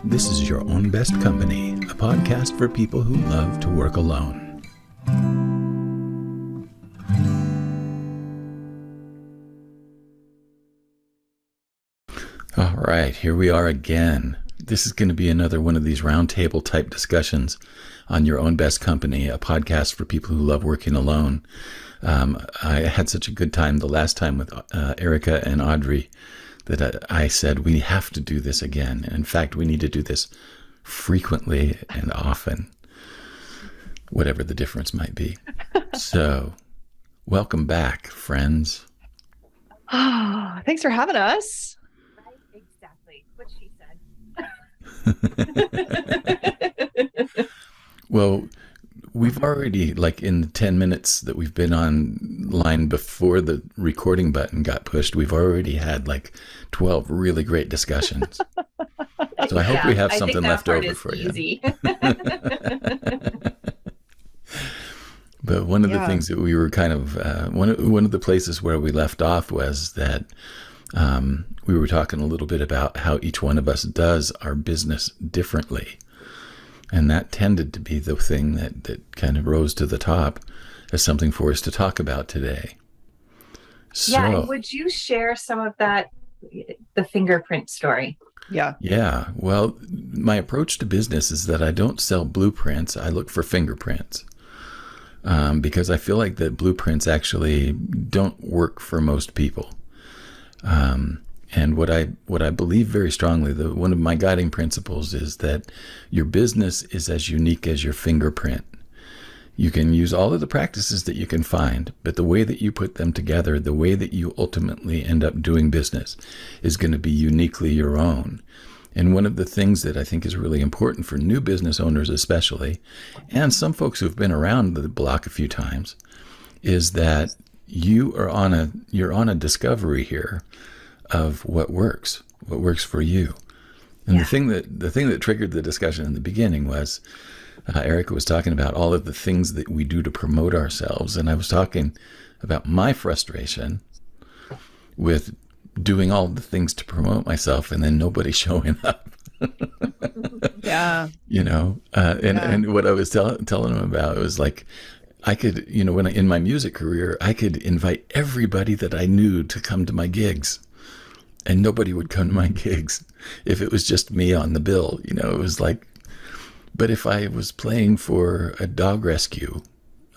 This is Your Own Best Company, a podcast for people who love to work alone. All right, here we are again. This is going to be another one of these roundtable type discussions on Your Own Best Company, a podcast for people who love working alone. I had such a good time the last time with Erica and Audrey that I said we have to do this again. And in fact, we need to do this frequently and often, whatever the difference might be. So, welcome back, friends. Oh, thanks for having us. Right, exactly what she said. Well, we've already, like in the 10 minutes that we've been online before the recording button got pushed, we've already had like 12 really great discussions. So I hope we have something left over for you. But one of the things that we were kind of, one of the places where we left off was that we were talking a little bit about how each one of us does our business differently. And that tended to be the thing that kind of rose to the top as something for us to talk about today. So, yeah, and would you share some of that, the fingerprint story? Yeah. Well, my approach to business is that I don't sell blueprints. I look for fingerprints because I feel like that blueprints actually don't work for most people. And what I believe very strongly, one of my guiding principles is that your business is as unique as your fingerprint. You can use all of the practices that you can find, but the way that you put them together, the way that you ultimately end up doing business is going to be uniquely your own. And one of the things that I think is really important for new business owners especially, and some folks who've been around the block a few times, is that you're on a discovery here of what works for you. And the thing that triggered the discussion in the beginning was Erica was talking about all of the things that we do to promote ourselves. And I was talking about my frustration with doing all the things to promote myself and then nobody showing up. Yeah. And what I was telling them about, it was like, I could, when in my music career, I could invite everybody that I knew to come to my gigs. And nobody would come to my gigs if it was just me on the bill. It was like, but if I was playing for a dog rescue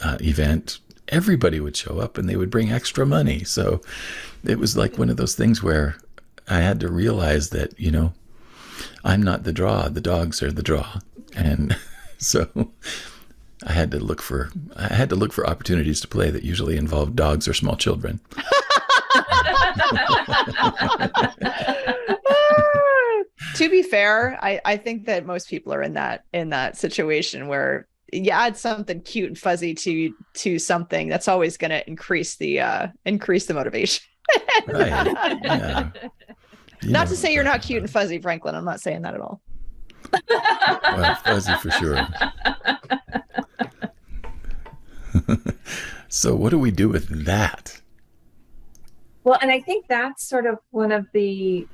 event, everybody would show up and they would bring extra money. So it was like one of those things where I had to realize that, I'm not the draw, the dogs are the draw. And so I had to look for opportunities to play that usually involved dogs or small children. To be fair, I think that most people are in that situation where you add something cute and fuzzy to something that's always going to increase the motivation. Right. Yeah. Not to say you're not cute and fuzzy, Franklin. I'm not saying that at all. Well, fuzzy for sure. So what do we do with that? Well, and I think that's sort of one of the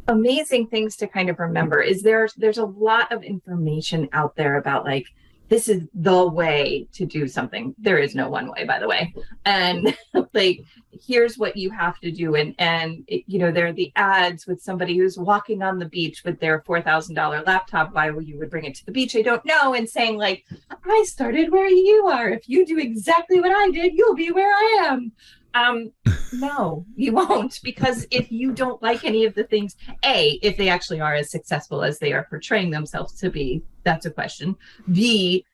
amazing things to kind of remember is there's a lot of information out there about like, this is the way to do something. There is no one way, by the way. And like, here's what you have to do. And there are the ads with somebody who's walking on the beach with their $4,000 laptop. Why you would bring it to the beach, I don't know. And saying like, I started where you are. If you do exactly what I did, you'll be where I am. No, you won't, because if you don't like any of the things, if they actually are as successful as they are portraying themselves to be, that's a question. B,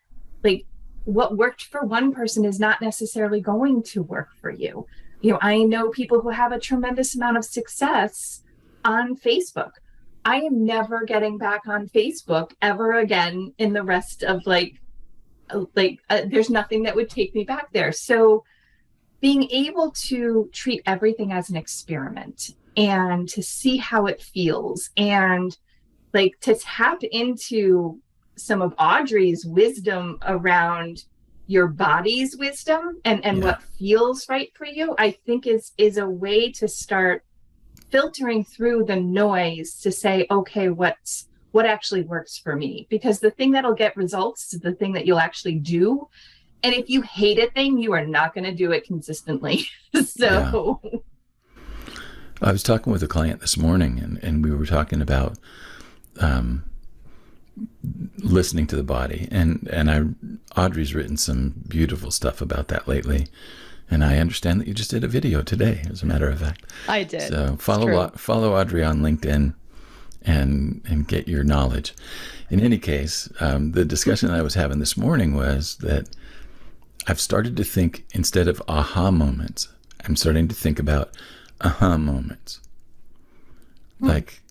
like what worked for one person is not necessarily going to work for you. I know people who have a tremendous amount of success on Facebook. I am never getting back on Facebook ever again in the rest of there's nothing that would take me back there. So being able to treat everything as an experiment and to see how it feels and like to tap into some of Audrey's wisdom around your body's wisdom and what feels right for you, I think is a way to start filtering through the noise to say, okay, what's what actually works for me, because the thing that'll get results is the thing that you'll actually do. And if you hate a thing, you are not going to do it consistently. So I was talking with a client this morning, and we were talking about listening to the body, and Audrey's written some beautiful stuff about that lately. And I understand that you just did a video today, as a matter of fact. I did. So follow Audrey on LinkedIn and get your knowledge. In any case, the discussion that I was having this morning was that I've started to think, instead of aha moments, I'm starting to think about moments. Like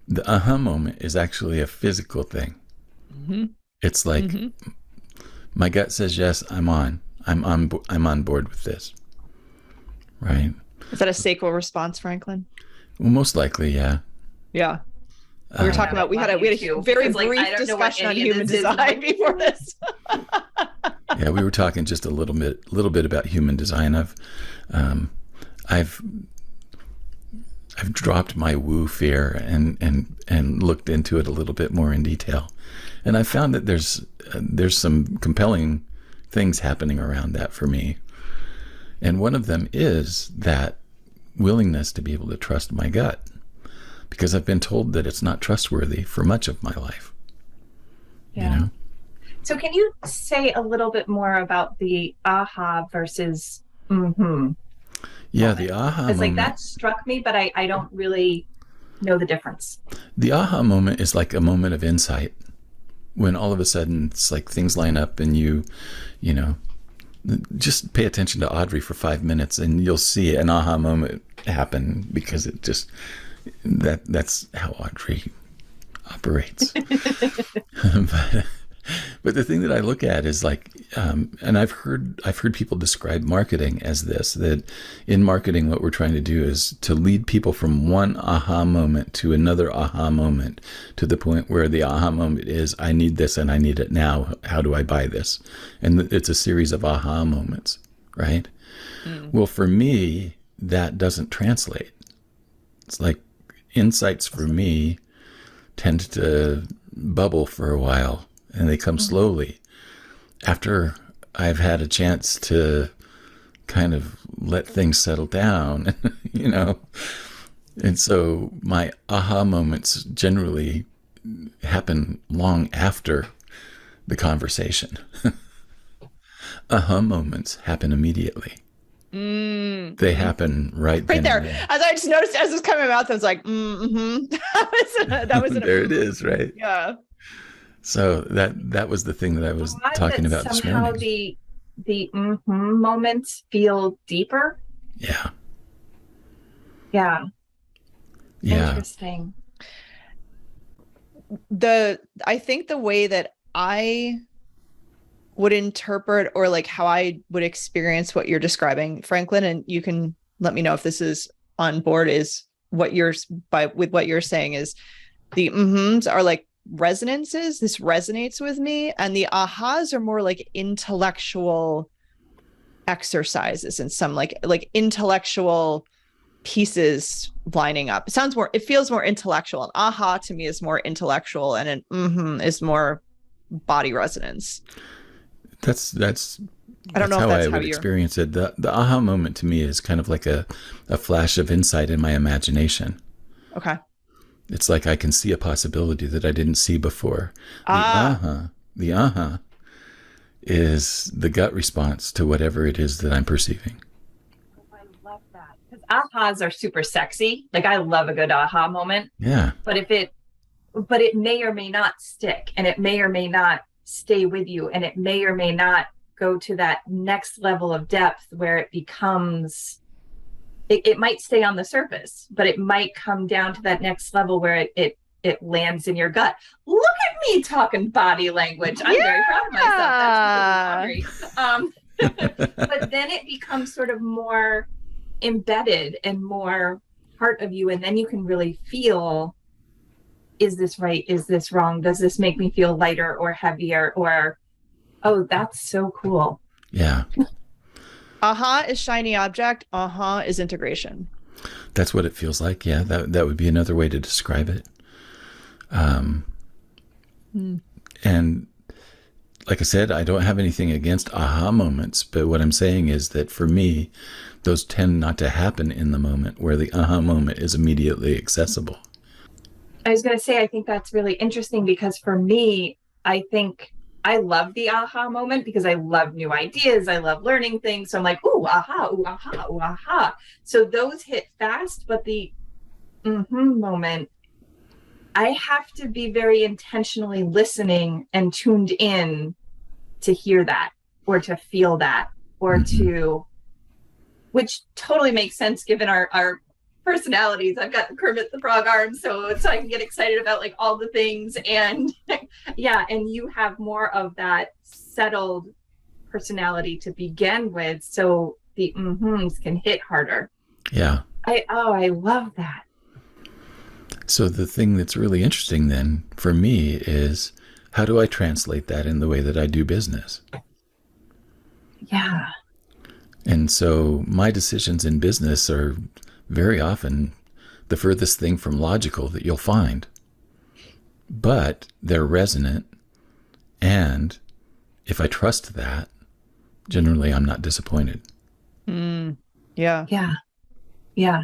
the aha moment is actually a physical thing. Mm-hmm. It's like my gut says yes, I'm on board with this. Right? Is that a sacral response, Franklin? Well, most likely, yeah. Yeah. We were talking about, we had a very brief discussion on human design before this. Yeah, we were talking just a little bit about human design. I've dropped my woo fear and looked into it a little bit more in detail, and I found that there's some compelling things happening around that for me, and one of them is that willingness to be able to trust my gut, because I've been told that it's not trustworthy for much of my life. Yeah. You know? So can you say a little bit more about the aha versus Yeah, the aha moment. It's like that struck me, but I don't really know the difference. The aha moment is like a moment of insight, when all of a sudden it's like things line up, and you know, just pay attention to Audrey for 5 minutes and you'll see an aha moment happen, because it just, that's how Audrey operates. But the thing that I look at is like, and I've heard people describe marketing as this, that in marketing, what we're trying to do is to lead people from one aha moment to another aha moment, to the point where the aha moment is, I need this and I need it now. How do I buy this? And it's a series of aha moments, right? Well, for me, that doesn't translate. It's like insights for me tend to bubble for a while, and they come slowly after I've had a chance to kind of let things settle down, you know. And so my aha moments generally happen long after the conversation. Aha moments happen immediately. They happen right there. There. As I just noticed, as it's coming out, I was like, that was there it is, right? Yeah. So that was the thing that I was talking about this morning. Somehow the moments feel deeper. Yeah. Yeah. Yeah. Interesting. I think the way that I would interpret, or like how I would experience what you're describing, Franklin, and you can let me know if this is on board, is with what you're saying is the are like resonances. This resonates with me, and the ahas are more like intellectual exercises and some like intellectual pieces lining up. It feels more intellectual. An aha to me is more intellectual, and an is more body resonance. That's I don't know how if that's I would experience it. The aha moment to me is kind of like a flash of insight in my imagination. Okay. It's like I can see a possibility that I didn't see before. The aha is the gut response to whatever it is that I'm perceiving. I love that, because ahas are super sexy. Like, I love a good aha moment. Yeah. But it may or may not stick, and it may or may not stay with you, and it may or may not go to that next level of depth where it becomes, it might stay on the surface, but it might come down to that next level where it lands in your gut. Look at me talking body language. I'm very proud of myself. That's but then it becomes sort of more embedded and more part of you, and then you can really feel, is this right? Is this wrong? Does this make me feel lighter or heavier? Or, oh, that's so cool. Yeah. Aha is shiny object. Aha is That's what it feels like. Yeah, that would be another way to describe it. And like I said, I don't have anything against aha moments, but what I'm saying is that for me, those tend not to happen in the moment where the aha moment is immediately accessible. I was going to say, I think that's really interesting because for me, I think I love the aha moment because I love new ideas. I love learning things. So I'm like, ooh, aha, ooh, aha, ooh, aha. So those hit fast, but the moment, I have to be very intentionally listening and tuned in to hear that or to feel that or to, which totally makes sense given our personalities. I've got the Kermit the Frog arm, so I can get excited about like all the things. And yeah, and you have more of that settled personality to begin with. So the can hit harder. Yeah. I love that. So the thing that's really interesting then for me is, how do I translate that in the way that I do business? Yeah. And so my decisions in business are very often the furthest thing from logical that you'll find. But they're resonant. And if I trust that, generally I'm not disappointed. Yeah. Yeah. Yeah.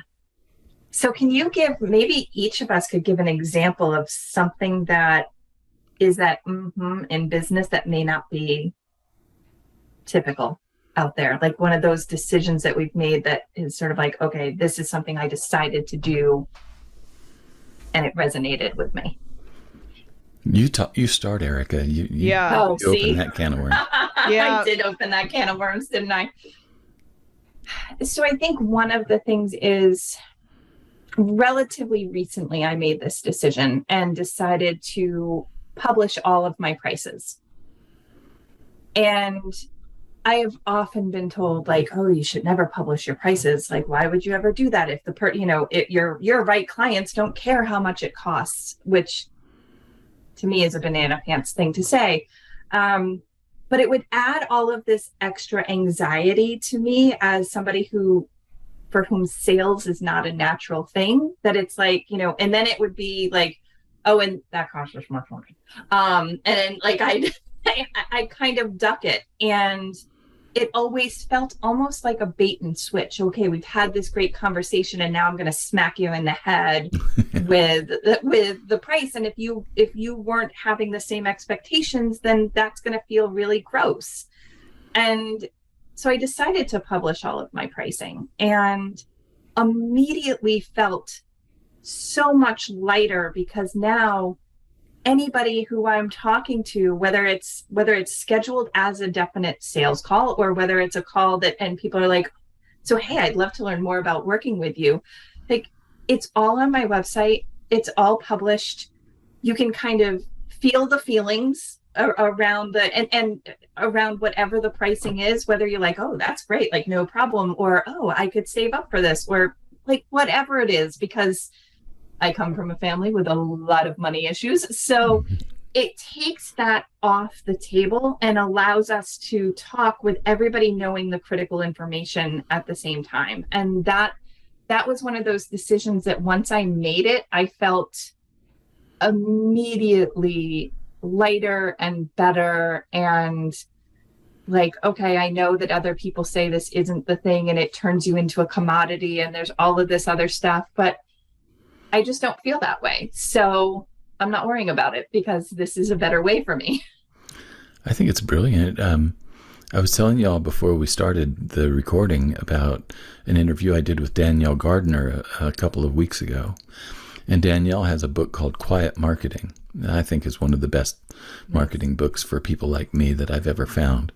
So can you give, maybe each of us could give an example of something that is that in business that may not be typical out there, like one of those decisions that we've made that is sort of like, okay, this is something I decided to do and it resonated with me. You start, Erica. You open that can of worms. I did open that can of worms, didn't I? So I think one of the things is, relatively recently, I made this decision and decided to publish all of my prices. And I have often been told, like, oh, you should never publish your prices. Like, why would you ever do that if your right clients don't care how much it costs, which to me is a banana pants thing to say. But it would add all of this extra anxiety to me as somebody for whom sales is not a natural thing, that it's like, and then it would be like, oh, and that costs us much money. And then like I kind of duck it. And it always felt almost like a bait and switch. Okay, we've had this great conversation and now I'm going to smack you in the head with the price. And if you weren't having the same expectations, then that's going to feel really gross. And so I decided to publish all of my pricing and immediately felt so much lighter, because now anybody who I'm talking to, whether it's scheduled as a definite sales call or whether it's a call and people are like, so, hey, I'd love to learn more about working with you. Like, it's all on my website. It's all published. You can kind of feel the feelings around and around whatever the pricing is, whether you're like, oh, that's great, like no problem, or oh, I could save up for this, or like whatever it is, because I come from a family with a lot of money issues. So it takes that off the table and allows us to talk with everybody knowing the critical information at the same time. And that was one of those decisions that once I made it, I felt immediately lighter and better, and like, okay, I know that other people say this isn't the thing and it turns you into a commodity and there's all of this other stuff, but I just don't feel that way. So I'm not worrying about it because this is a better way for me. I think it's brilliant. I was telling y'all before we started the recording about an interview I did with Danielle Gardner a couple of weeks ago. And Danielle has a book called Quiet Marketing. I think is one of the best marketing books for people like me that I've ever found.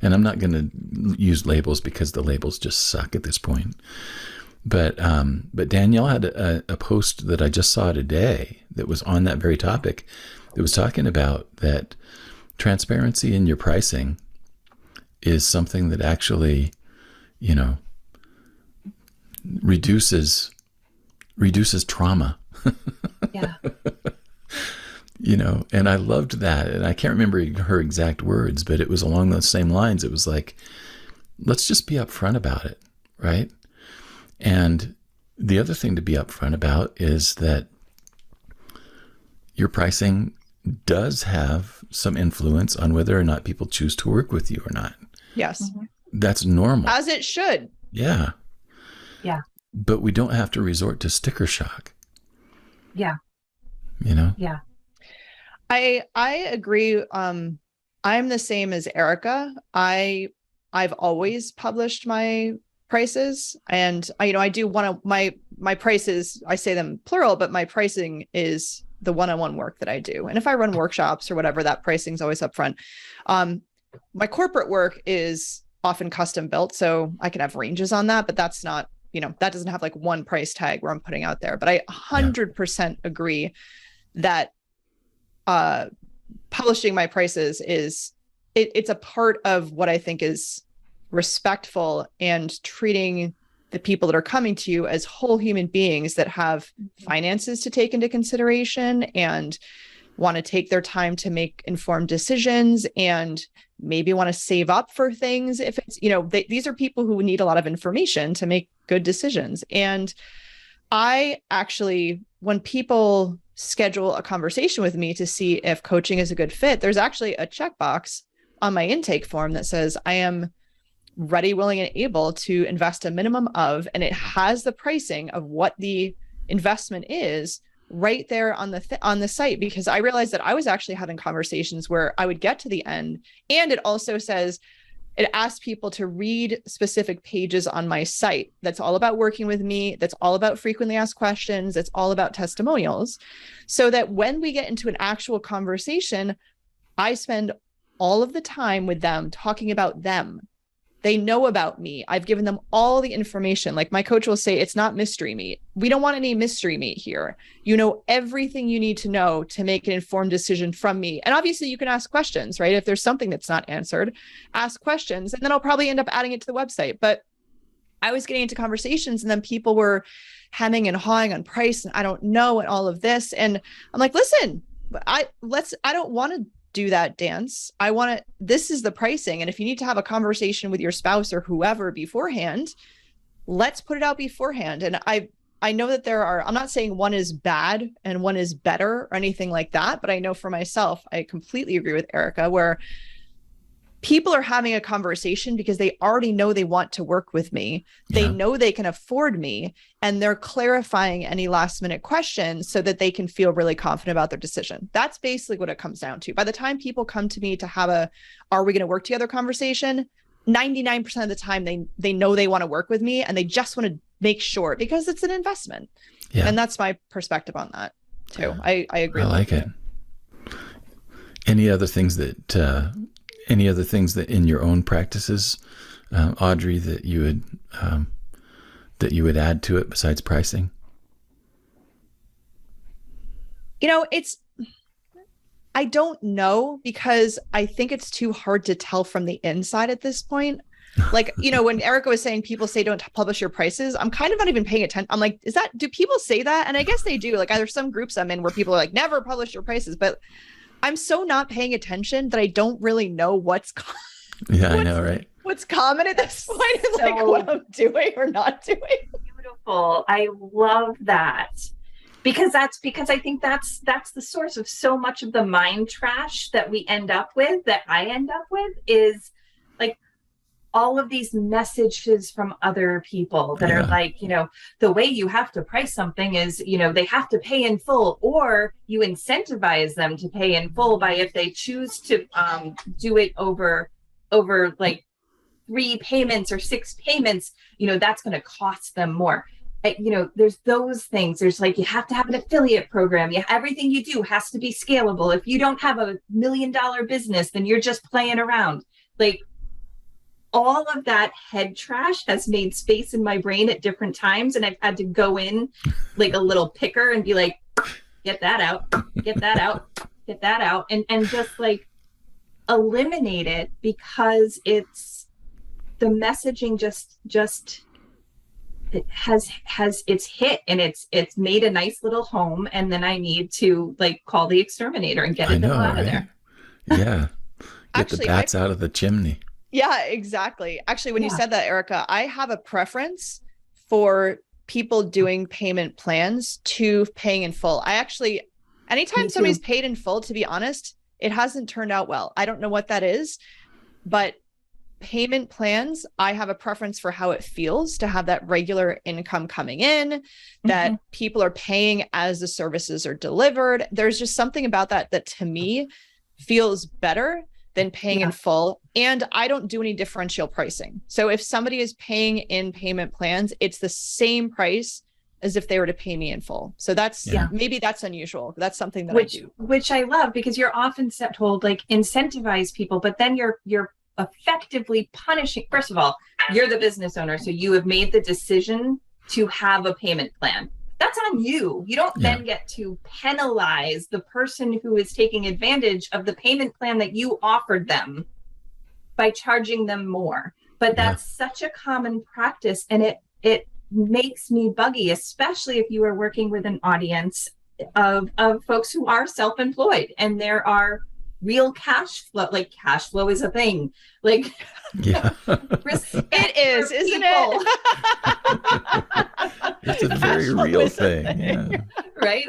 And I'm not going to use labels because the labels just suck at this point. But Danielle had a post that I just saw today that was on that very topic. It was talking about that transparency in your pricing is something that actually, reduces trauma. Yeah. And I loved that. And I can't remember her exact words, but it was along those same lines. It was like, let's just be upfront about it, right? And the other thing to be upfront about is that your pricing does have some influence on whether or not people choose to work with you or not. Yes. Mhm. That's normal. As it should. Yeah. Yeah. But we don't have to resort to sticker shock. Yeah. You know? Yeah. I agree. I'm the same as Erica. I've always published my prices, and I do want to my prices, I say them plural, but my pricing is the one-on-one work that I do. And if I run workshops or whatever, that pricing is always upfront. My corporate work is often custom built, so I can have ranges on that, but that's not, that doesn't have like one price tag where I'm putting out there. But I 100% agree that publishing my prices it's a part of what I think is respectful and treating the people that are coming to you as whole human beings that have finances to take into consideration and want to take their time to make informed decisions and maybe want to save up for things. If it's, these are people who need a lot of information to make good decisions. And I actually, when people schedule a conversation with me to see if coaching is a good fit, there's actually a checkbox on my intake form that says I am ready, willing, and able to invest a minimum of, and it has the pricing of what the investment is right there on the site, because I realized that I was actually having conversations where I would get to the end, and it also says, it asks people to read specific pages on my site that's all about working with me, that's all about frequently asked questions, that's all about testimonials, so that when we get into an actual conversation, I spend all of the time with them talking about them. They know about me. I've given them all the information. Like my coach will say, it's not mystery meat. We don't want any mystery meat here. You know everything you need to know to make an informed decision from me. And obviously you can ask questions, right? If there's something that's not answered, ask questions, and then I'll probably end up adding it to the website. But I was getting into conversations, and then people were hemming and hawing on price, and I don't know, and all of this. And I'm like, listen, I don't want to do that dance. This is the pricing. And if you need to have a conversation with your spouse or whoever beforehand, let's put it out beforehand. And I know that I'm not saying one is bad and one is better or anything like that, but I know for myself, I completely agree with Erica, where people are having a conversation because they already know they want to work with me. They know they can afford me, and they're clarifying any last minute questions so that they can feel really confident about their decision. That's basically what it comes down to. By the time people come to me to have are we going to work together conversation, 99% of the time they know they want to work with me, and they just want to make sure, because it's an investment. Yeah. And that's my perspective on that too. I agree. I like it. Any other things that in your own practices, Audrey, that you would add to it besides pricing? I don't know, because I think it's too hard to tell from the inside at this point. Like, when Erica was saying people say don't publish your prices, I'm kind of not even paying attention. I'm like, do people say that? And I guess they do. Like, there's some groups I'm in where people are like, never publish your prices, but I'm so not paying attention that I don't really know what's Yeah, I know, right? What's common at this point, and like what I'm doing or not doing. Beautiful. I love that. Because I think that's the source of so much of the mind trash that I end up with is like all of these messages from other people that are like, the way you have to price something is, they have to pay in full, or you incentivize them to pay in full by if they choose to do it over like 3 payments or 6 payments, that's going to cost them more. There's those things. There's like, you have to have an affiliate program. Everything you do has to be scalable. If you don't have $1 million business, then you're just playing around. Like, all of that head trash has made space in my brain at different times. And I've had to go in like a little picker and be like, get that out, get that out, get that out. And just like eliminate it, because it's the messaging just it has its hit, and it's made a nice little home. And then I need to like call the exterminator and get it out of there. Yeah. Get the bats out of the chimney. Yeah, exactly. Actually, when you said that, Erica, I have a preference for people doing payment plans to paying in full. Anytime Me somebody's too. paid in full, to be honest, it hasn't turned out well. I don't know what that is, but payment plans, I have a preference for how it feels to have that regular income coming in, that people are paying as the services are delivered. There's just something about that that to me feels better than paying in full. And I don't do any differential pricing. So if somebody is paying in payment plans, it's the same price as if they were to pay me in full. So that's maybe that's unusual. That's something that I do. Which I love, because you're often told like incentivize people, but then you're effectively punishing. First of all, you're the business owner, so you have made the decision to have a payment plan. That's on you. You don't then get to penalize the person who is taking advantage of the payment plan that you offered them by charging them more. But that's such a common practice, and it makes me buggy, especially if you are working with an audience of folks who are self-employed and there are real cash flow. Like cash flow is a thing. Like it is, isn't it? It's a very real thing. Yeah. Right.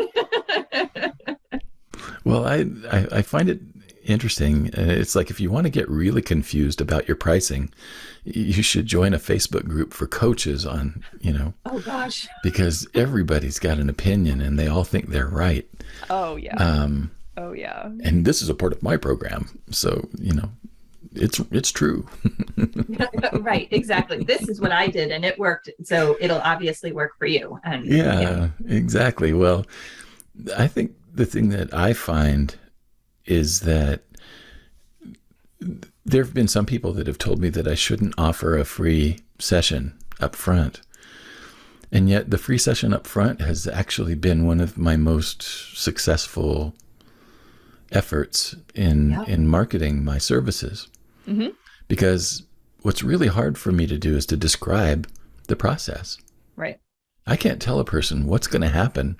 Well, I find it interesting. It's like if you want to get really confused about your pricing, you should join a Facebook group for coaches on, Oh gosh. because everybody's got an opinion and they all think they're right. Oh yeah. Oh yeah. And this is a part of my program. So, it's true. Right, exactly. This is what I did and it worked. So it'll obviously work for you. And exactly. Well, I think the thing that I find is that there have been some people that have told me that I shouldn't offer a free session up front. And yet the free session up front has actually been one of my most successful efforts in marketing my services. Mm-hmm. Because what's really hard for me to do is to describe the process. Right. I can't tell a person what's going to happen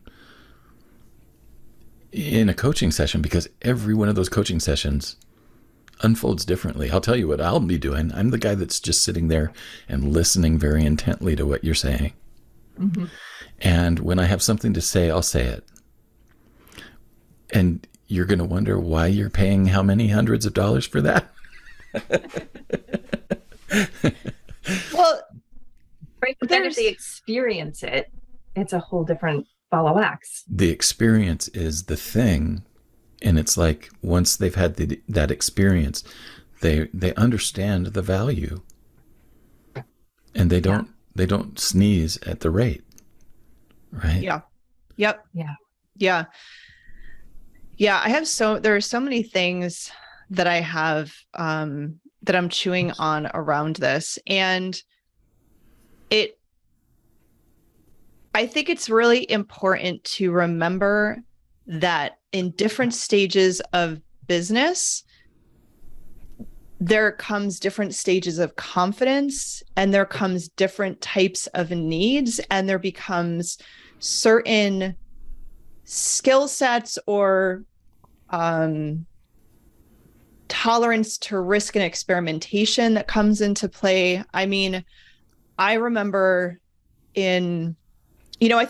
in a coaching session because every one of those coaching sessions unfolds differently. I'll tell you what I'll be doing. I'm the guy that's just sitting there and listening very intently to what you're saying. Mm-hmm. And when I have something to say, I'll say it. And you're going to wonder why you're paying how many hundreds of dollars for that? Well, right. But then if they experience it, it's a whole different ball of wax. The experience is the thing. And it's like once they've had that experience, they understand the value. And they don't sneeze at the rate. Right? Yeah. Yep. Yeah. Yeah. Yeah. There are so many things that I have that I'm chewing on around this. And I think it's really important to remember that in different stages of business, there comes different stages of confidence, and there comes different types of needs, and there becomes certain skill sets or tolerance to risk and experimentation that comes into play. I mean, I remember I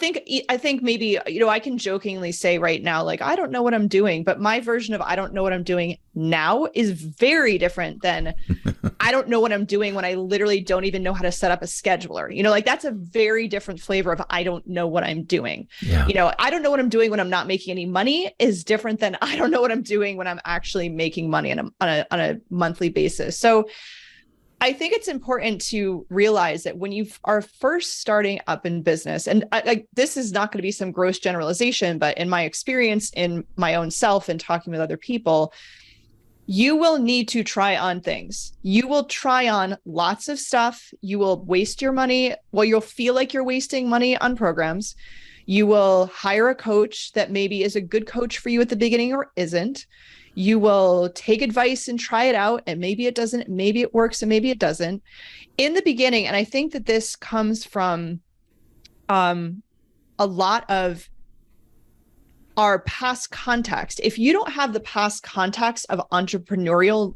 think maybe, I can jokingly say right now, like, I don't know what I'm doing, but my version of I don't know what I'm doing now is very different than I don't know what I'm doing when I literally don't even know how to set up a scheduler. Like that's a very different flavor of I don't know what I'm doing. Yeah. I don't know what I'm doing when I'm not making any money is different than I don't know what I'm doing when I'm actually making money on a monthly basis. So I think it's important to realize that when you are first starting up in business, and this is not going to be some gross generalization, but in my experience in my own self and talking with other people, you will need to try on things. You will try on lots of stuff. You will waste your money. Well, you'll feel like you're wasting money on programs. You will hire a coach that maybe is a good coach for you at the beginning or isn't. You will take advice and try it out, and maybe it doesn't, maybe it works and maybe it doesn't. In the beginning, and I think that this comes from a lot of our past context. If you don't have the past context of entrepreneurial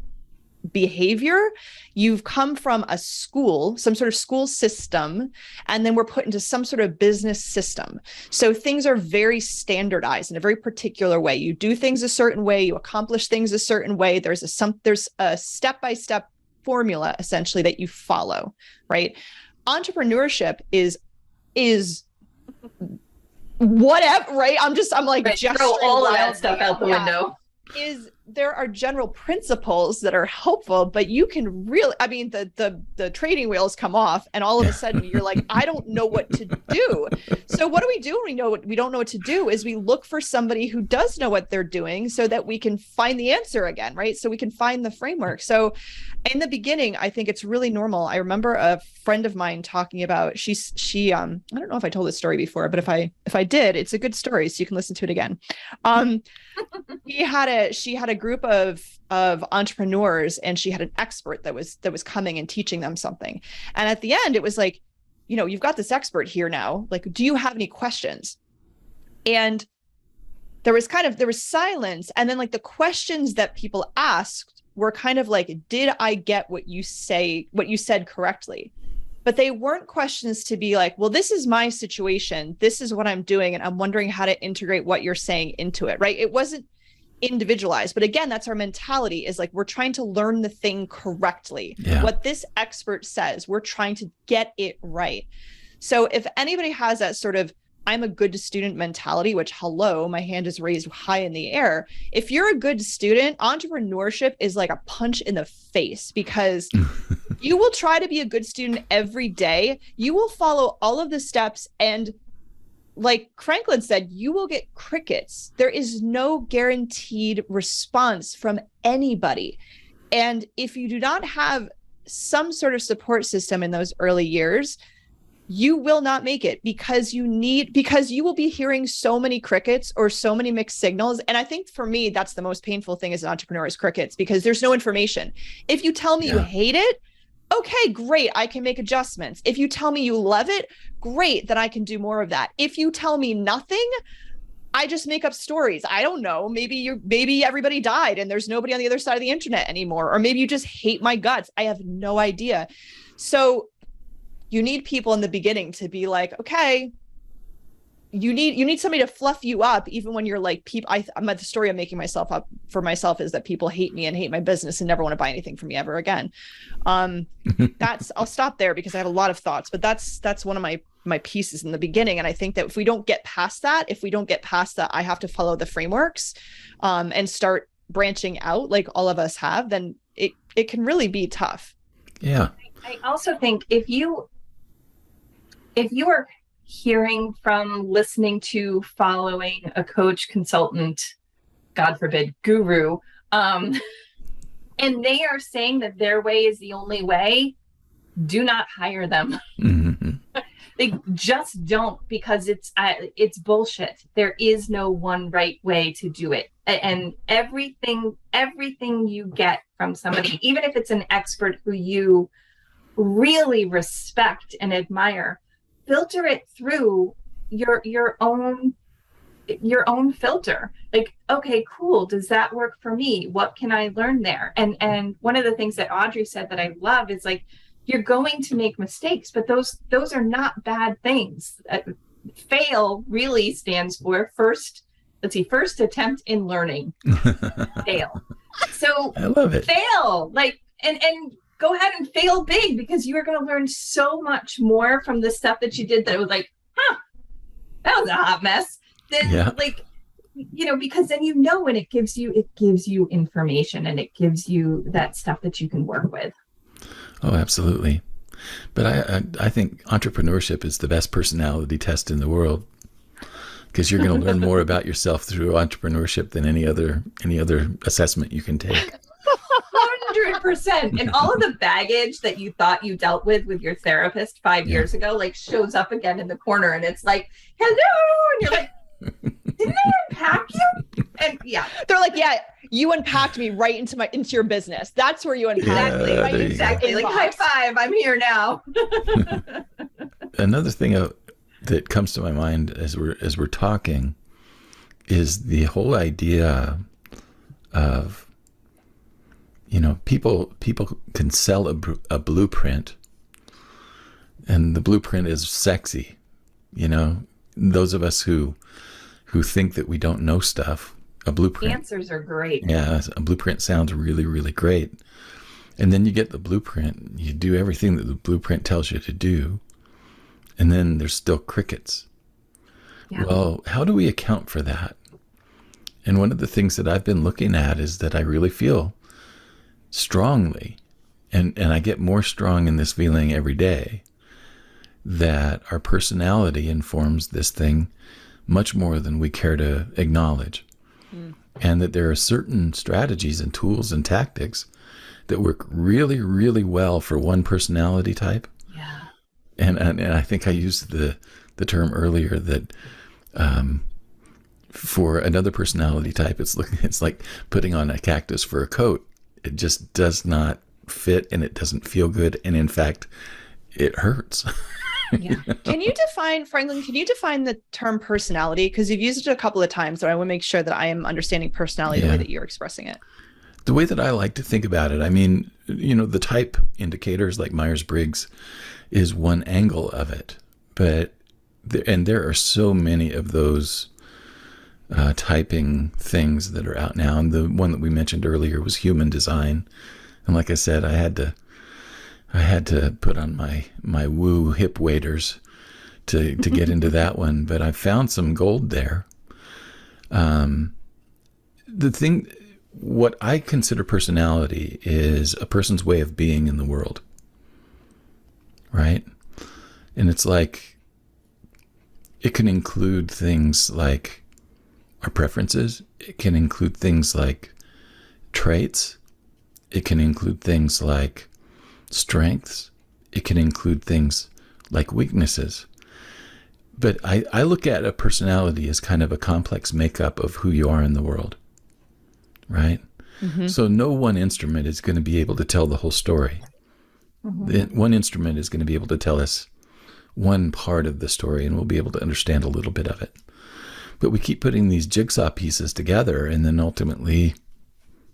behavior, you've come from a school, some sort of school system, and then we're put into some sort of business system. So things are very standardized in a very particular way. You do things a certain way, you accomplish things a certain way. There's a step-by-step formula essentially that you follow, right? Entrepreneurship is whatever, right? I'm like, right, just throw all of that stuff out the window. There are general principles that are helpful, but you can really, I mean, the training wheels come off and all of a sudden you're like, I don't know what to do. So what do when we don't know what to do is we look for somebody who does know what they're doing so that we can find the answer again, right? So we can find the framework. So in the beginning, I think it's really normal. I remember a friend of mine talking about, she I don't know if I told this story before, but if I did, it's a good story, so you can listen to it again. She had a group of entrepreneurs, and she had an expert that was coming and teaching them something. And at the end, it was like, you've got this expert here now. Like, do you have any questions? And there was silence. And then like the questions that people asked were kind of like, did I get what you said correctly? But they weren't questions to be like, well, this is my situation, this is what I'm doing, and I'm wondering how to integrate what you're saying into it, right? It wasn't individualized. But again, that's our mentality, is like, we're trying to learn the thing correctly. Yeah. What this expert says, we're trying to get it right. So if anybody has that sort of, I'm a good student mentality, which, hello, my hand is raised high in the air. If you're a good student, entrepreneurship is like a punch in the face, because you will try to be a good student every day. You will follow all of the steps, and like Franklin said, you will get crickets. There is no guaranteed response from anybody. And if you do not have some sort of support system in those early years, you will not make it, because you will be hearing so many crickets or so many mixed signals. And I think for me, that's the most painful thing as an entrepreneur, is crickets, because there's no information. If you tell me you hate it, okay, great, I can make adjustments. If you tell me you love it, great, then I can do more of that. If you tell me nothing, I just make up stories. I don't know. Maybe everybody died and there's nobody on the other side of the internet anymore. Or maybe you just hate my guts. I have no idea. So you need people in the beginning to be like, okay, you need somebody to fluff you up, even when you're like, the story I'm making myself up for myself is that people hate me and hate my business and never want to buy anything from me ever again. I'll stop there because I have a lot of thoughts, but that's one of my pieces in the beginning. And I think that if we don't get past that, I have to follow the frameworks, and start branching out like all of us have, then it can really be tough. Yeah. I also think if you are hearing from, listening to, following a coach, consultant, God forbid, guru, and they are saying that their way is the only way, do not hire them. Mm-hmm. They just don't, because it's bullshit. There is no one right way to do it. And everything you get from somebody, even if it's an expert who you really respect and admire, filter it through your own filter. Like, okay, cool, does that work for me? What can I learn there? And one of the things that Audrey said that I love is like, you're going to make mistakes, but those are not bad things. Fail really stands for first attempt in learning. Fail. So I love it. Fail, like, and go ahead and fail big, because you are going to learn so much more from the stuff that you did that it was like, that was a hot mess. Then like, because then and it gives you information, and it gives you that stuff that you can work with. Oh, absolutely. But I think entrepreneurship is the best personality test in the world, because you're going to learn more about yourself through entrepreneurship than any other assessment you can take. 100%. And all of the baggage that you thought you dealt with your therapist 5 years ago, like, shows up again in the corner, and it's like, hello, and you're like, didn't I unpack you? And they're like, you unpacked me right into your business. That's where you unpacked me. Right? Exactly. Like, high five, I'm here now. Another thing that comes to my mind as we're talking is the whole idea of, People can sell a blueprint, and the blueprint is sexy. Those of us who think that we don't know stuff, a blueprint. Answers are great. Yeah, a blueprint sounds really, really great. And then you get the blueprint, you do everything that the blueprint tells you to do, and then there's still crickets. Yeah. Well, how do we account for that? And one of the things that I've been looking at is that I really feel strongly, and I get more strong in this feeling every day, that our personality informs this thing much more than we care to acknowledge. And that there are certain strategies and tools and tactics that work really, really well for one personality type. Yeah. And I think I used the term earlier that for another personality type, it's like putting on a cactus for a coat. It just does not fit, and it doesn't feel good, and in fact, it hurts. Yeah. Can you define, Franklin, the term personality? Because you've used it a couple of times, so I want to make sure that I am understanding personality the way that you're expressing it. The way that I like to think about it, I mean, the type indicators like Myers-Briggs is one angle of it, but there are so many of those typing things that are out now. And the one that we mentioned earlier was human design. And like I said, I had to put on my woo hip waders to get into that one, but I found some gold there. What I consider personality is a person's way of being in the world, right? And it's like, it can include things like our preferences. It can include things like traits. It can include things like strengths. It can include things like weaknesses. But I look at a personality as kind of a complex makeup of who you are in the world, right? Mm-hmm. So no one instrument is going to be able to tell the whole story. Mm-hmm. One instrument is going to be able to tell us one part of the story, and we'll be able to understand a little bit of it. But we keep putting these jigsaw pieces together, and then ultimately,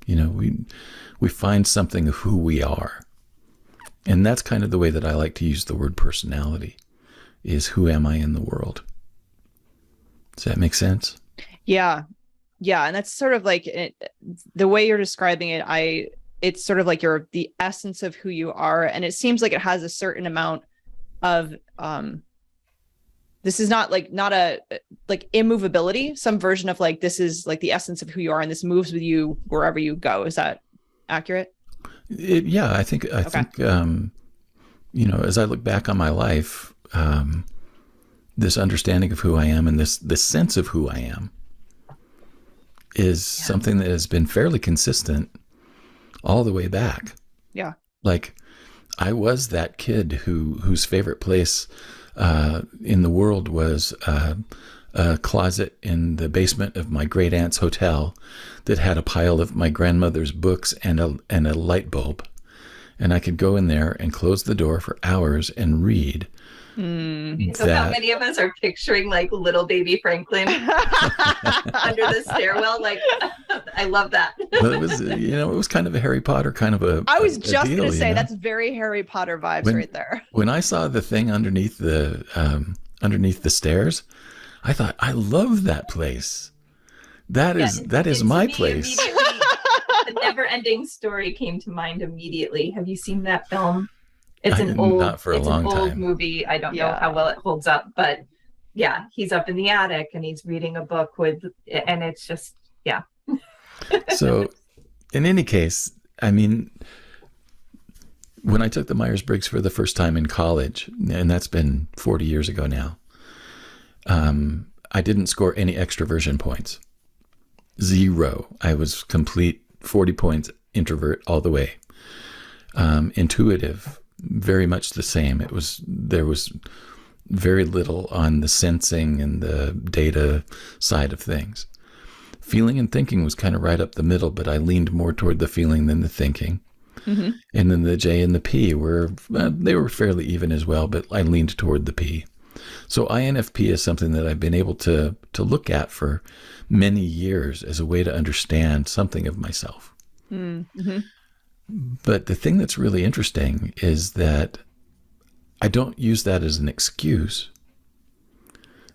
we find something of who we are. And that's kind of the way that I like to use the word personality, is who am I in the world? Does that make sense? Yeah. Yeah. And that's sort of like the way you're describing it. It's sort of like the essence of who you are. And it seems like it has a certain amount of, this is not a immovability, some version of like, this is like the essence of who you are, and this moves with you wherever you go. Is that accurate? I think, as I look back on my life, this understanding of who I am and this sense of who I am is something that has been fairly consistent all the way back. Yeah. Like, I was that kid whose favorite place in the world was a closet in the basement of my great aunt's hotel that had a pile of my grandmother's books and a light bulb. And I could go in there and close the door for hours and read. So how many of us are picturing like little baby Franklin under the stairwell? Like, I love that. Well, it was, it was kind of a Harry Potter kind of a. I was just going to say that's very Harry Potter vibes right there. When I saw the thing underneath the stairs, I thought, I love that place. That is my place. The Never-Ending Story came to mind immediately. Have you seen that film? It's an old movie. I don't know how well it holds up, but yeah, he's up in the attic and he's reading a book and it's just, yeah. So in any case, I mean, when I took the Myers-Briggs for the first time in college, and that's been 40 years ago now, I didn't score any extroversion points. 0. I was complete 40 points introvert all the way. Intuitive, very much the same. There was very little on the sensing and the data side of things. Feeling and thinking was kind of right up the middle, but I leaned more toward the feeling than the thinking. Mm-hmm. And then the J and the P they were fairly even as well, but I leaned toward the P. So INFP is something that I've been able to look at for many years as a way to understand something of myself. Mm-hmm. But the thing that's really interesting is that I don't use that as an excuse.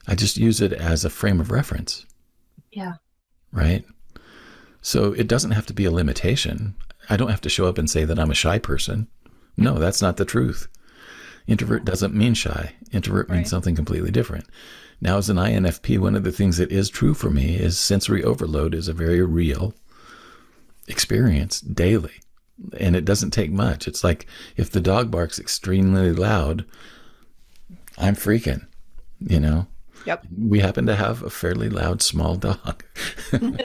I just use it as a frame of reference. Yeah. Right? So it doesn't have to be a limitation. I don't have to show up and say that I'm a shy person. No, that's not the truth. Introvert doesn't mean shy. Introvert means something completely different. Now, as an INFP, one of the things that is true for me is sensory overload is a very real experience daily. And it doesn't take much. It's like if the dog barks extremely loud, I'm freaking, you know? Yep. We happen to have a fairly loud, small dog. Funny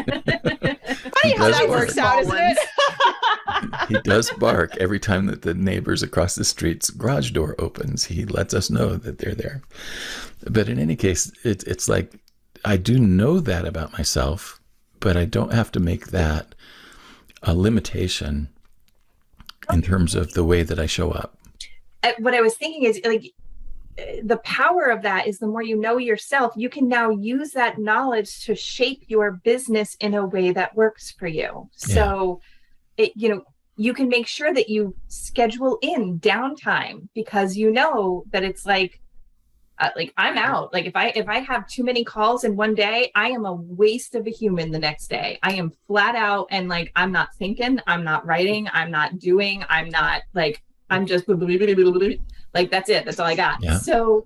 how that works out, isn't it? He does bark every time that the neighbors across the street's garage door opens. He lets us know that they're there. But in any case, it's like I do know that about myself, but I don't have to make that a limitation in terms of the way that I show up. What I was thinking is like the power of that is the more you know yourself, you can now use that knowledge to shape your business in a way that works for you. So, you can make sure that you schedule in downtime because you know that it's like I'm out. Like if I have too many calls in one day, I am a waste of a human the next day. I am flat out and like I'm not thinking, I'm not writing, I'm not doing, I'm not like I'm just like that's it. That's all I got. Yeah. So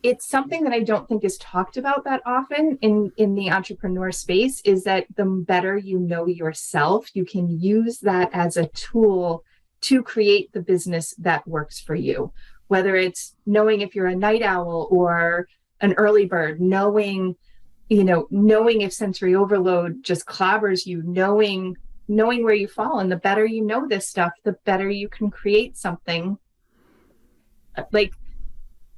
it's something that I don't think is talked about that often in the entrepreneur space is that the better you know yourself, you can use that as a tool to create the business that works for you. Whether it's knowing if you're a night owl or an early bird, knowing if sensory overload just clobbers you, knowing where you fall. And the better you know this stuff, the better you can create something. Like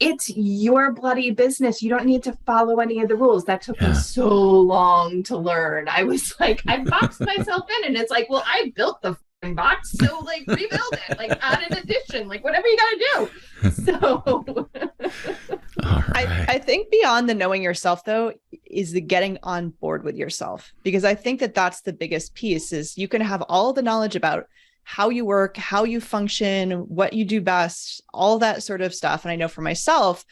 it's your bloody business. You don't need to follow any of the rules. That took me so long to learn. I was like, I boxed myself in and it's like, well, I built the box, so like rebuild it, like add an addition, like whatever you gotta do. So I think beyond the knowing yourself though is the getting on board with yourself, because I think that that's the biggest piece is you can have all the knowledge about how you work, how you function, what you do best, all that sort of stuff. And I know for myself,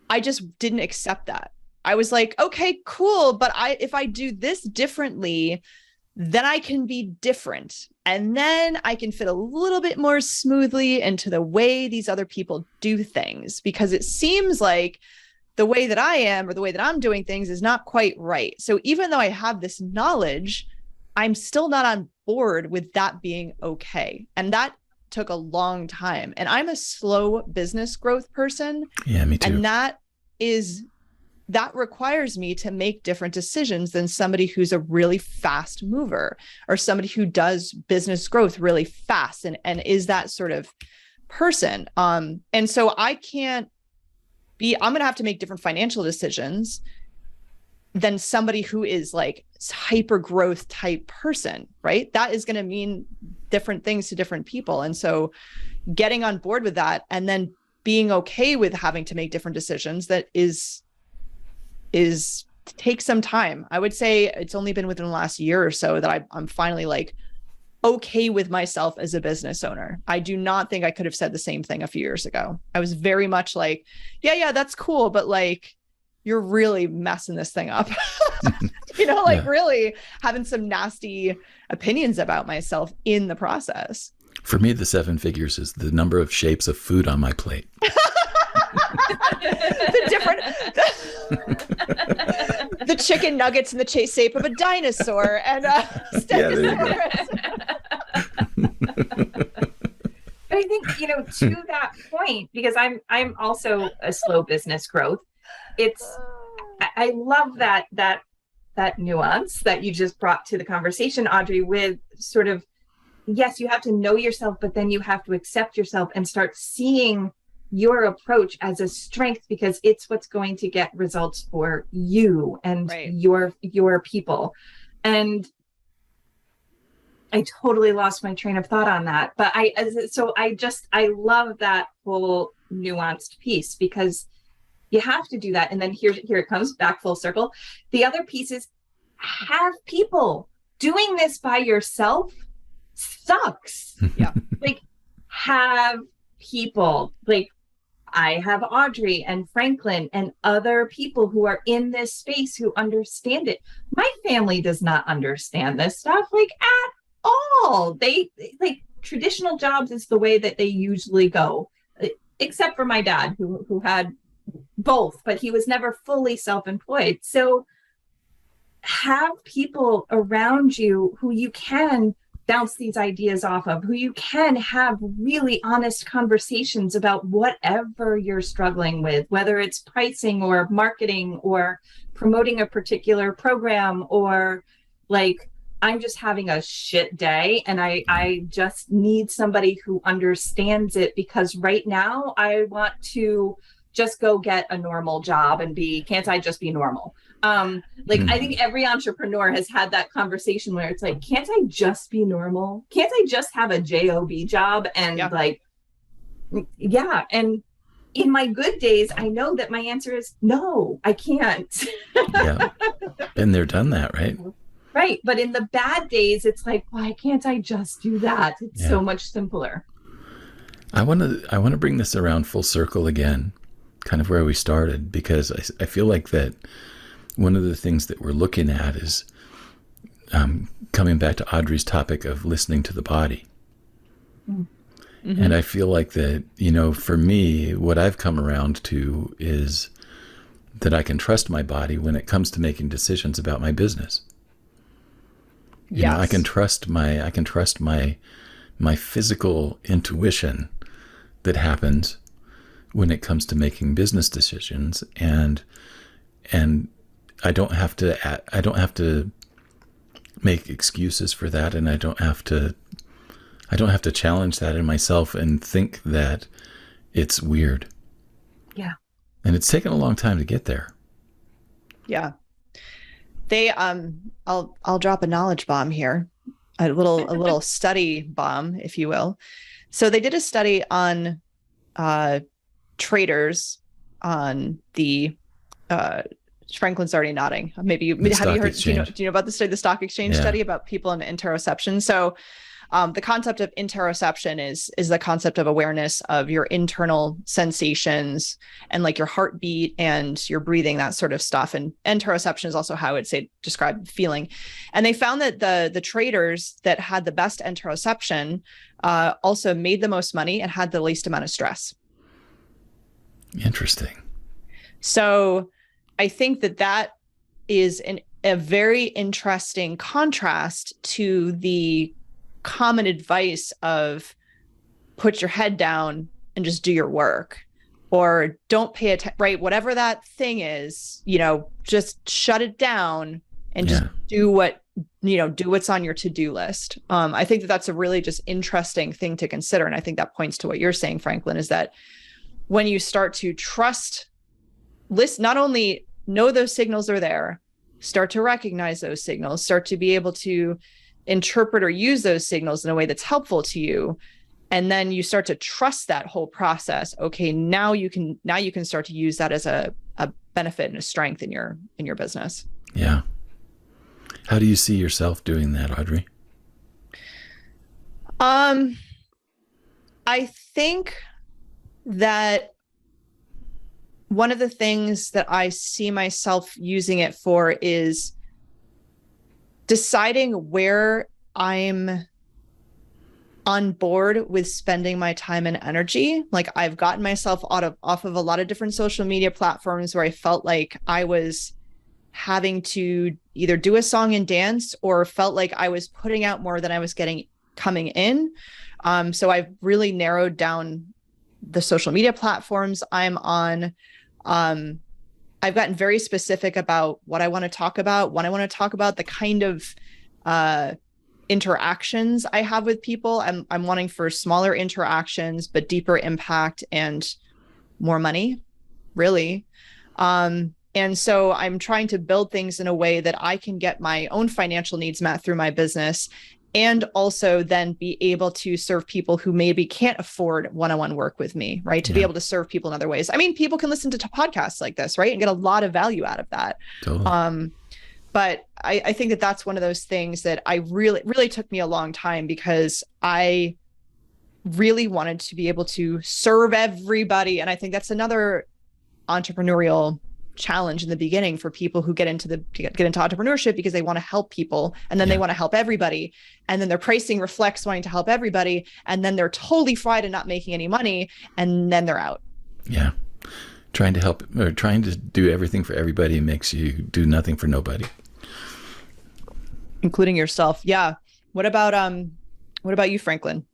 I just didn't accept that. I was like, okay, cool. But if I do this differently, then I can be different. And then I can fit a little bit more smoothly into the way these other people do things, because it seems like the way that I am or the way that I'm doing things is not quite right. So even though I have this knowledge, I'm still not on board with that being okay. And that took a long time. And I'm a slow business growth person. Yeah, me too. And that requires me to make different decisions than somebody who's a really fast mover or somebody who does business growth really fast and is that sort of person. And so I'm going to have to make different financial decisions than somebody who is like hyper growth type person, right? That is going to mean different things to different people. And so getting on board with that and then being okay with having to make different decisions that is take some time. I would say it's only been within the last year or so that I'm finally like okay with myself as a business owner. I do not think I could have said the same thing a few years ago. I was very much like, yeah, that's cool. But like, you're really messing this thing up, really having some nasty opinions about myself in the process. For me, the 7 figures is the number of shapes of food on my plate. The chicken nuggets in the shape of a dinosaur and Stegosaurus. But I think, to that point, because I'm also a slow business growth, I love that nuance that you just brought to the conversation, Audrey, with sort of, yes, you have to know yourself, but then you have to accept yourself and start seeing your approach as a strength because it's what's going to get results for you and your people. And I totally lost my train of thought on that. But I love that whole nuanced piece because you have to do that. And then here it comes back full circle. The other piece is have people. Doing this by yourself sucks. Yeah. Like, have people, like, I have Audrey and Franklin and other people who are in this space who understand it. My family does not understand this stuff, like, at all. They like, traditional jobs is the way that they usually go, except for my dad who had both, but he was never fully self-employed. So have people around you who you can bounce these ideas off of, who you can have really honest conversations about whatever you're struggling with, whether it's pricing or marketing or promoting a particular program, or like, I'm just having a shit day and I just need somebody who understands it, because right now I want to just go get a normal job and can't I just be normal? I think every entrepreneur has had that conversation where it's like, can't I just be normal? Can't I just have a job job? And and in my good days, I know that my answer is no, I can't. Yeah. Been there, done that, right? Right. But in the bad days, it's like, why can't I just do that? It's so much simpler. I want to bring this around full circle again, kind of where we started, because I feel like that one of the things that we're looking at is coming back to Audrey's topic of listening to the body. Mm-hmm. And I feel like that, for me, what I've come around to is that I can trust my body when it comes to making decisions about my business. I can trust my physical intuition that happens when it comes to making business decisions, and I don't have to make excuses for that, and I don't have to challenge that in myself and think that it's weird. Yeah. And it's taken a long time to get there. Yeah. They I'll drop a knowledge bomb here. A little study bomb, if you will. So they did a study on traders on the Franklin's already nodding. Maybe have you heard? Do you know about the study, the stock exchange study about people in interoception? So the concept of interoception is the concept of awareness of your internal sensations and like your heartbeat and your breathing, that sort of stuff. And interoception is also how I would say describe feeling. And they found that the traders that had the best interoception also made the most money and had the least amount of stress. Interesting. So I think that is a very interesting contrast to the common advice of put your head down and just do your work, or don't pay attention, right? Whatever that thing is, just shut it down and just do what's on your to-do list. I think that's a really just interesting thing to consider. And I think that points to what you're saying, Franklin, is that when you start to not only know those signals are there, start to recognize those signals, start to be able to interpret or use those signals in a way that's helpful to you, and then you start to trust that whole process. Okay, now you can start to use that as a benefit and a strength in your business. Yeah. How do you see yourself doing that, Audrey? I think that one of the things that I see myself using it for is deciding where I'm on board with spending my time and energy. Like, I've gotten myself off of a lot of different social media platforms where I felt like I was having to either do a song and dance, or felt like I was putting out more than I was coming in. So I've really narrowed down the social media platforms I'm on. I've gotten very specific about what I want to talk about, when I want to talk about, the kind of interactions I have with people. I'm wanting for smaller interactions, but deeper impact and more money, really. And so I'm trying to build things in a way that I can get my own financial needs met through my business, and also then be able to serve people who maybe can't afford one-on-one work with me, right? To be able to serve people in other ways. I mean, people can listen to podcasts like this, right? And get a lot of value out of that. Totally. But I think that that's one of those things that I really took me a long time, because I really wanted to be able to serve everybody. And I think that's another entrepreneurial challenge in the beginning for people who get into entrepreneurship, because they want to help people, and then they want to help everybody, and then their pricing reflects wanting to help everybody, and then they're totally fried and not making any money, and then they're out. Yeah. Trying to help, or trying to do everything for everybody makes you do nothing for nobody, including yourself. Yeah. What about you, Franklin?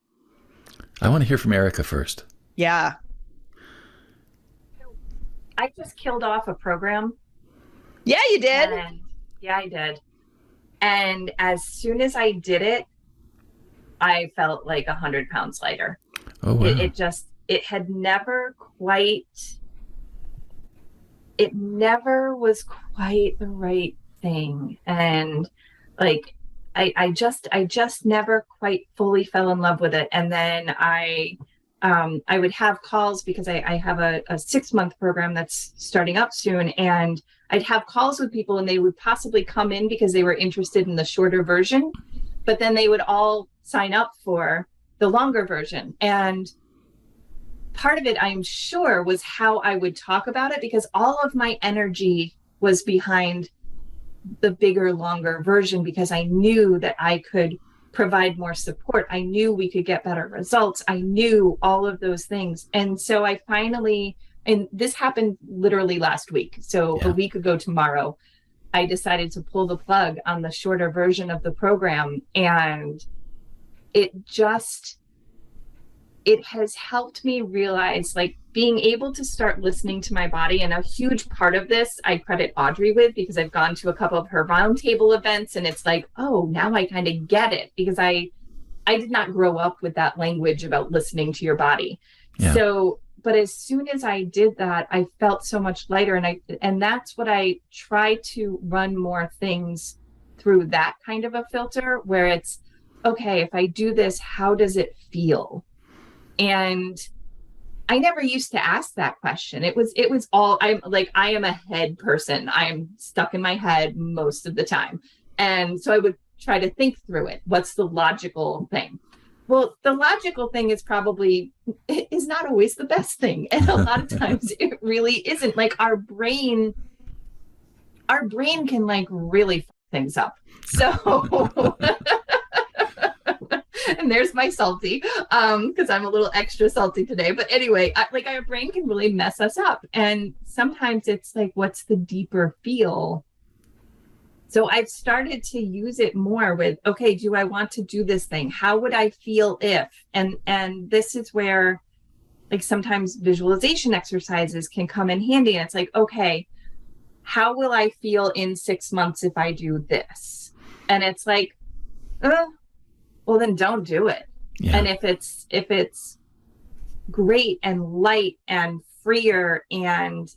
I want to hear from Erica first. Yeah. I just killed off a program. Yeah, you did. Yeah, I did. And as soon as I did it, I felt like 100 pounds lighter. Oh, wow. It had never quite, it never was quite the right thing. And like, I just never quite fully fell in love with it. And then I would have calls, because I have a 6-month program that's starting up soon. And I'd have calls with people, and they would possibly come in because they were interested in the shorter version, but then they would all sign up for the longer version. And part of it, I'm sure, was how I would talk about it, because all of my energy was behind the bigger, longer version, because I knew that I could provide more support. I knew we could get better results. I knew all of those things. And so I finally, and this happened literally last week. So a week ago tomorrow, I decided to pull the plug on the shorter version of the program. And it has helped me realize, like, being able to start listening to my body. And a huge part of this I credit Audrey with, because I've gone to a couple of her roundtable events, and it's like, oh, now I kind of get it, because I did not grow up with that language about listening to your body. Yeah. So, but as soon as I did that, I felt so much lighter. And that's what I try to run more things through, that kind of a filter, where it's, okay, if I do this, how does it feel? And I never used to ask that question. It was all, I am a head person. I'm stuck in my head most of the time. And so I would try to think through it. What's the logical thing? Well, the logical thing is not always the best thing. And a lot of times it really isn't. Like, our brain can like really f things up. So and there's my salty, because I'm a little extra salty today. But anyway, our brain can really mess us up. And sometimes it's like, what's the deeper feel? So I've started to use it more with, okay, do I want to do this thing? How would I feel if? And this is where, like, sometimes visualization exercises can come in handy. And it's like, okay, how will I feel in 6 months if I do this? And it's like, well, then don't do it. Yeah. And if it's great and light and freer and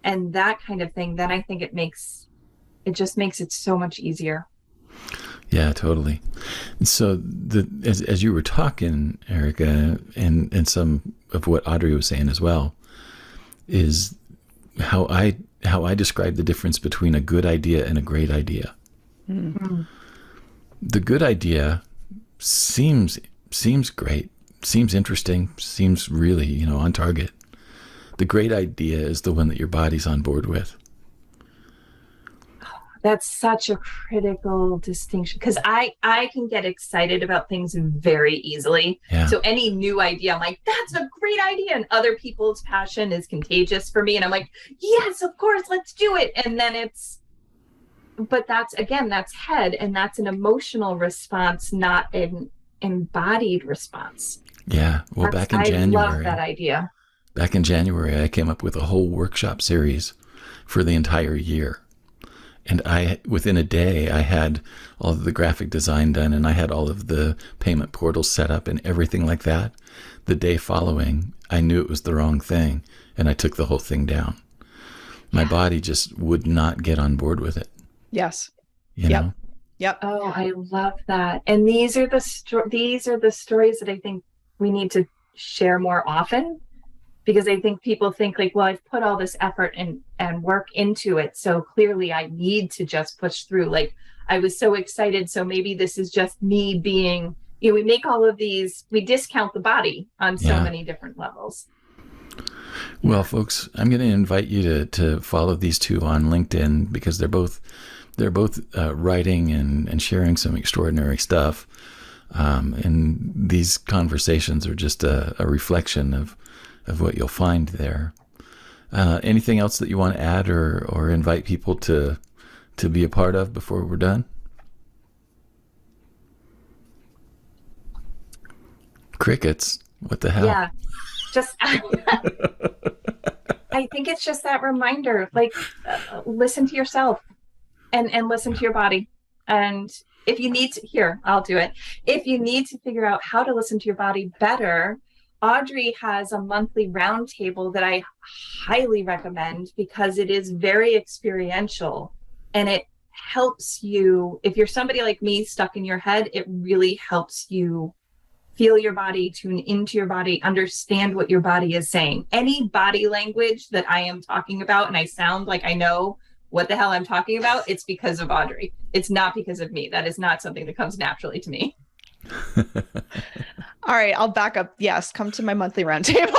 that kind of thing, then I think it just makes it so much easier. Yeah, totally. So as you were talking, Erica, and some of what Audrey was saying as well, is how I describe the difference between a good idea and a great idea. Mm-hmm. The good idea seems great, seems interesting, seems really, on target. The great idea is the one that your body's on board with. That's such a critical distinction, because I can get excited about things very easily. Yeah. So any new idea, I'm like, that's a great idea. And other people's passion is contagious for me. And I'm like, yes, of course, let's do it. And then but that's head, and that's an emotional response, not an embodied response. Yeah. Well, back in January. I love that idea. Back in January, I came up with a whole workshop series for the entire year. And within a day, I had all of the graphic design done, and I had all of the payment portals set up and everything like that. The day following, I knew it was the wrong thing, and I took the whole thing down. My body just would not get on board with it. Yes. You know? Yep. Oh, I love that. And these are the stories that I think we need to share more often, because I think people think like, well, I've put all this effort and work into it, so clearly I need to just push through. Like, I was so excited, so maybe this is just me being, we make all of these, we discount the body on so many different levels. Well, folks, I'm going to invite you to follow these two on LinkedIn, because they're both writing and sharing some extraordinary stuff. And these conversations are just a reflection of what you'll find there. Anything else that you want to add or invite people to be a part of before we're done? Crickets. What the hell? Yeah. Just, I think it's just that reminder, like, listen to yourself and listen to your body. And if you need to, here, I'll do it. If you need to figure out how to listen to your body better, Audrey has a monthly roundtable that I highly recommend, because it is very experiential and it helps you. If you're somebody like me stuck in your head, it really helps you feel your body, tune into your body, understand what your body is saying. Any body language that I am talking about and I sound like I know what the hell I'm talking about, it's because of Audrey. It's not because of me. That is not something that comes naturally to me. All right, I'll back up. Yes, come to my monthly roundtable.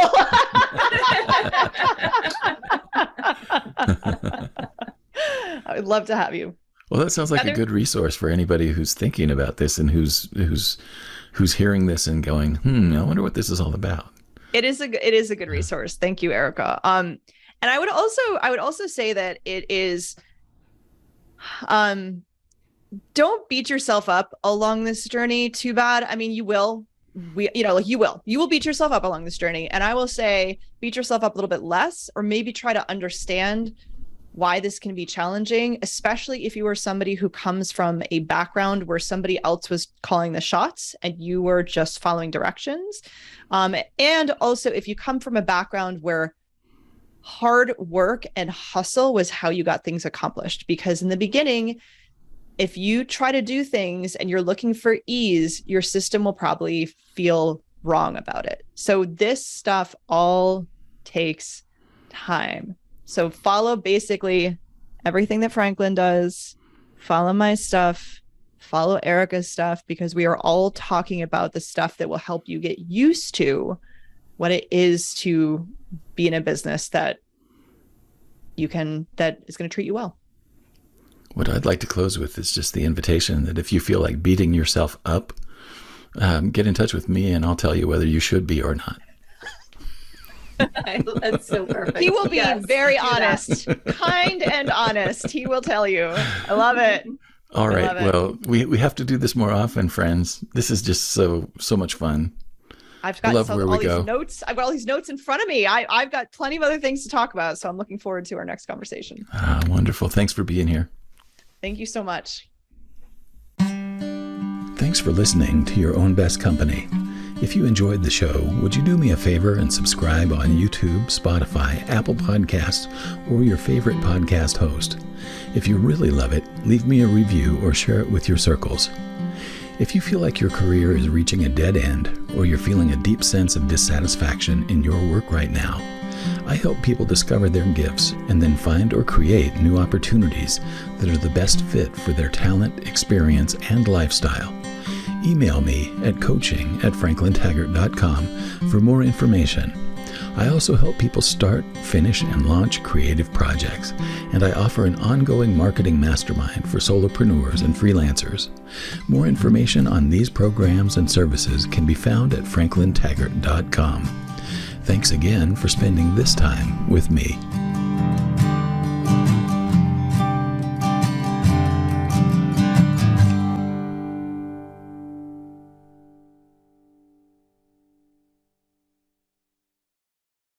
I would love to have you. Well, that sounds like a good resource for anybody who's thinking about this and who's hearing this and going, I wonder what this is all about. It is a good resource. Thank you, Erica. And I would also say that it is, don't beat yourself up along this journey too bad. I mean, you will beat yourself up along this journey. And I will say, beat yourself up a little bit less, or maybe try to understand why this can be challenging, especially if you were somebody who comes from a background where somebody else was calling the shots and you were just following directions. And also if you come from a background where hard work and hustle was how you got things accomplished, because in the beginning, if you try to do things and you're looking for ease, your system will probably feel wrong about it. So this stuff all takes time. So follow basically everything that Franklin does, follow my stuff, follow Erica's stuff, because we are all talking about the stuff that will help you get used to what it is to be in a business that is going to treat you well. What I'd like to close with is just the invitation that if you feel like beating yourself up, get in touch with me and I'll tell you whether you should be or not. That's so perfect. He will be very honest, kind and honest. He will tell you. I love it. All right. Well, we have to do this more often, friends. This is just so much fun. I've got all these notes. I've got all these notes in front of me. I've got plenty of other things to talk about. So I'm looking forward to our next conversation. Wonderful. Thanks for being here. Thank you so much. Thanks for listening to Your Own Best Company. If you enjoyed the show, would you do me a favor and subscribe on YouTube, Spotify, Apple Podcasts, or your favorite podcast host? If you really love it, leave me a review or share it with your circles. If you feel like your career is reaching a dead end, or you're feeling a deep sense of dissatisfaction in your work right now, I help people discover their gifts and then find or create new opportunities that are the best fit for their talent, experience, and lifestyle. Email me at coaching@franklintaggart.com for more information. I also help people start, finish, and launch creative projects, and I offer an ongoing marketing mastermind for solopreneurs and freelancers. More information on these programs and services can be found at franklintaggart.com. Thanks again for spending this time with me.